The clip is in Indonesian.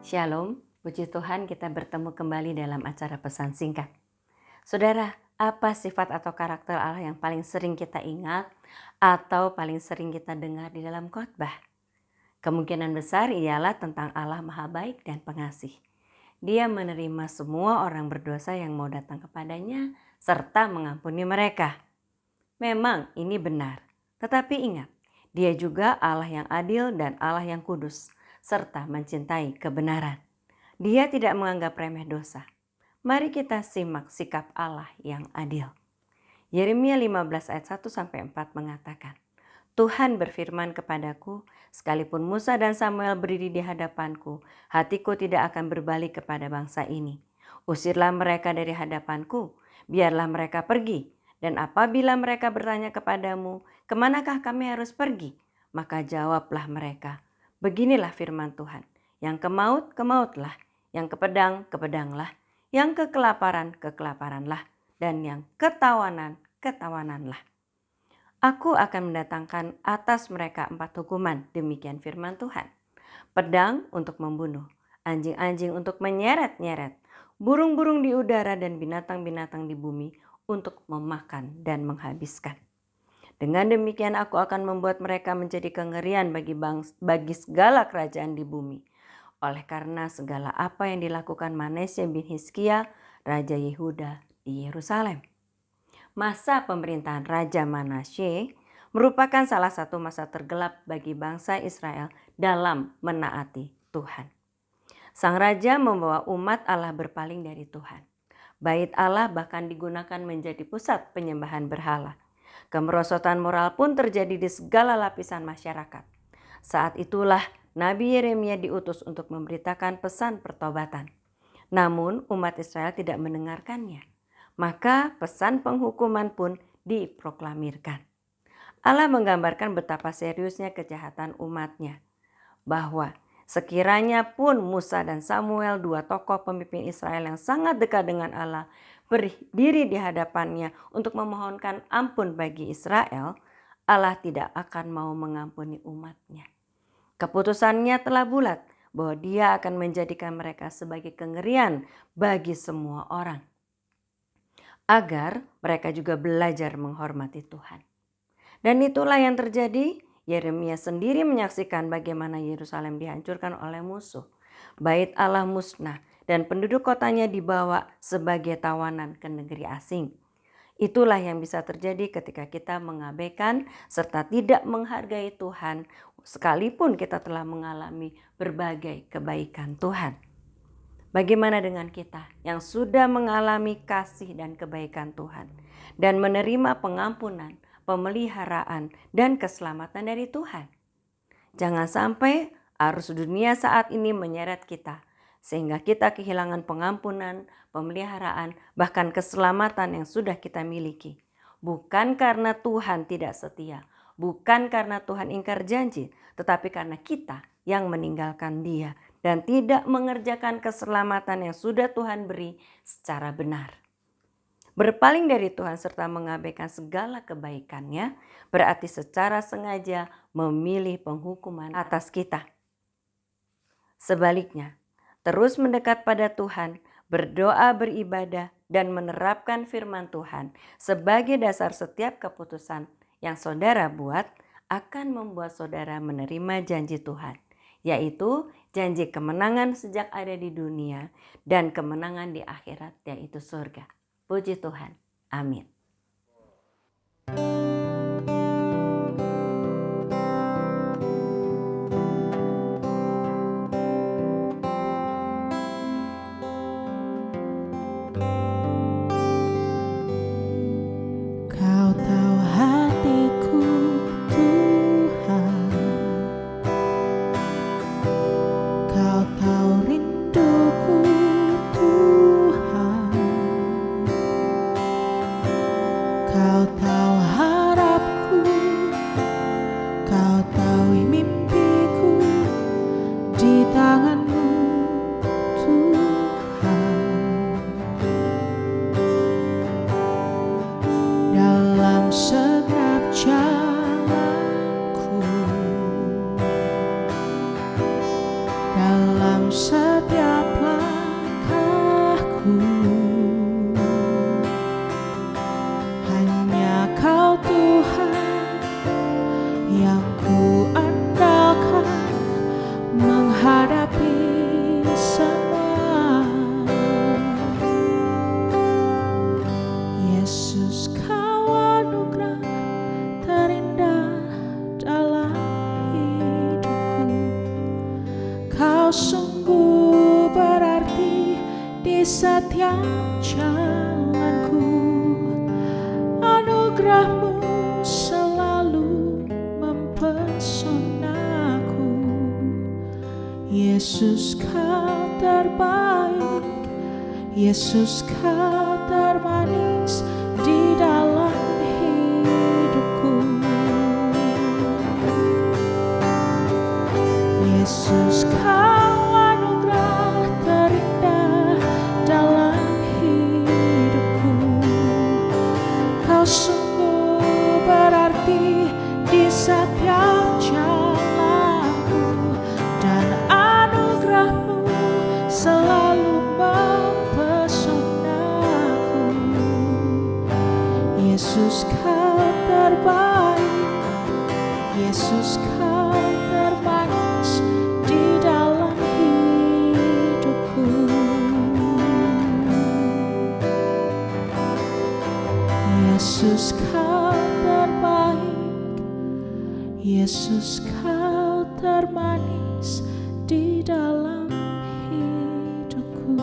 Shalom, puji Tuhan kita bertemu kembali dalam acara pesan singkat. Saudara, apa sifat atau karakter Allah yang paling sering kita ingat atau paling sering kita dengar di dalam khotbah? Kemungkinan besar ialah tentang Allah Maha Baik dan Pengasih. Dia menerima semua orang berdosa yang mau datang kepadanya serta mengampuni mereka. Memang ini benar, tetapi ingat, Dia juga Allah yang adil dan Allah yang kudus, serta mencintai kebenaran. Dia tidak menganggap remeh dosa. Mari kita simak sikap Allah yang adil. Yeremia 15 ayat 1-4 mengatakan, Tuhan berfirman kepadaku, sekalipun Musa dan Samuel berdiri di hadapanku, hatiku tidak akan berbalik kepada bangsa ini. Usirlah mereka dari hadapanku, biarlah mereka pergi. Dan apabila mereka bertanya kepadamu, kemanakah kami harus pergi? Maka jawablah mereka, beginilah firman Tuhan, yang ke maut, ke mautlah, yang ke pedang, ke pedanglah, yang ke kelaparan, ke kelaparanlah, dan yang ketawanan, ketawananlah. Aku akan mendatangkan atas mereka 4 hukuman, demikian firman Tuhan. Pedang untuk membunuh, anjing-anjing untuk menyeret-nyeret, burung-burung di udara dan binatang-binatang di bumi untuk memakan dan menghabiskan. Dengan demikian aku akan membuat mereka menjadi kengerian bagi segala kerajaan di bumi. Oleh karena segala apa yang dilakukan Manasye bin Hizkia, Raja Yehuda di Yerusalem. Masa pemerintahan Raja Manasye merupakan salah satu masa tergelap bagi bangsa Israel dalam menaati Tuhan. Sang Raja membawa umat Allah berpaling dari Tuhan. Bait Allah bahkan digunakan menjadi pusat penyembahan berhala. Kemerosotan moral pun terjadi di segala lapisan masyarakat. Saat itulah Nabi Yeremia diutus untuk memberitakan pesan pertobatan. Namun umat Israel tidak mendengarkannya. Maka pesan penghukuman pun diproklamirkan. Allah menggambarkan betapa seriusnya kejahatan umatnya. Bahwa sekiranya pun Musa dan Samuel, 2 tokoh pemimpin Israel yang sangat dekat dengan Allah, berdiri di hadapannya untuk memohonkan ampun bagi Israel, Allah tidak akan mau mengampuni umatnya. Keputusannya telah bulat bahwa Dia akan menjadikan mereka sebagai kengerian bagi semua orang, agar mereka juga belajar menghormati Tuhan. Dan itulah yang terjadi. Yeremia sendiri menyaksikan bagaimana Yerusalem dihancurkan oleh musuh. Bait Allah musnah dan penduduk kotanya dibawa sebagai tawanan ke negeri asing. Itulah yang bisa terjadi ketika kita mengabaikan serta tidak menghargai Tuhan, sekalipun kita telah mengalami berbagai kebaikan Tuhan. Bagaimana dengan kita yang sudah mengalami kasih dan kebaikan Tuhan dan menerima pengampunan, pemeliharaan, dan keselamatan dari Tuhan? Jangan sampai arus dunia saat ini menyeret kita sehingga kita kehilangan pengampunan, pemeliharaan, bahkan keselamatan yang sudah kita miliki. Bukan karena Tuhan tidak setia, bukan karena Tuhan ingkar janji, tetapi karena kita yang meninggalkan Dia dan tidak mengerjakan keselamatan yang sudah Tuhan beri secara benar. Berpaling dari Tuhan serta mengabaikan segala kebaikannya berarti secara sengaja memilih penghukuman atas kita. Sebaliknya, terus mendekat pada Tuhan, berdoa, beribadah, dan menerapkan firman Tuhan sebagai dasar setiap keputusan yang saudara buat akan membuat saudara menerima janji Tuhan, yaitu janji kemenangan sejak ada di dunia dan kemenangan di akhirat, yaitu surga. Puji Tuhan. Amin. Kau tahu hatiku, Tuhan. Kau tahu rinduku, Tuhan. setiap jalanku. Anugerah-Mu selalu mempesonaku. Yesus, Kau terbaik, Yesus, Kau termanis di dalam hidupku. Yesus, Kau anugerah terindah dalam hidupku. Kau sungguh berarti di setiap jalanku, dan anugerah-Mu selalu mempesonaku. Yesus, Kau terbaik, Yesus, Kau termanis di dalam hidupku. Yesus, Kau terbaik, Yesus, Kau termanis di dalam hidupku.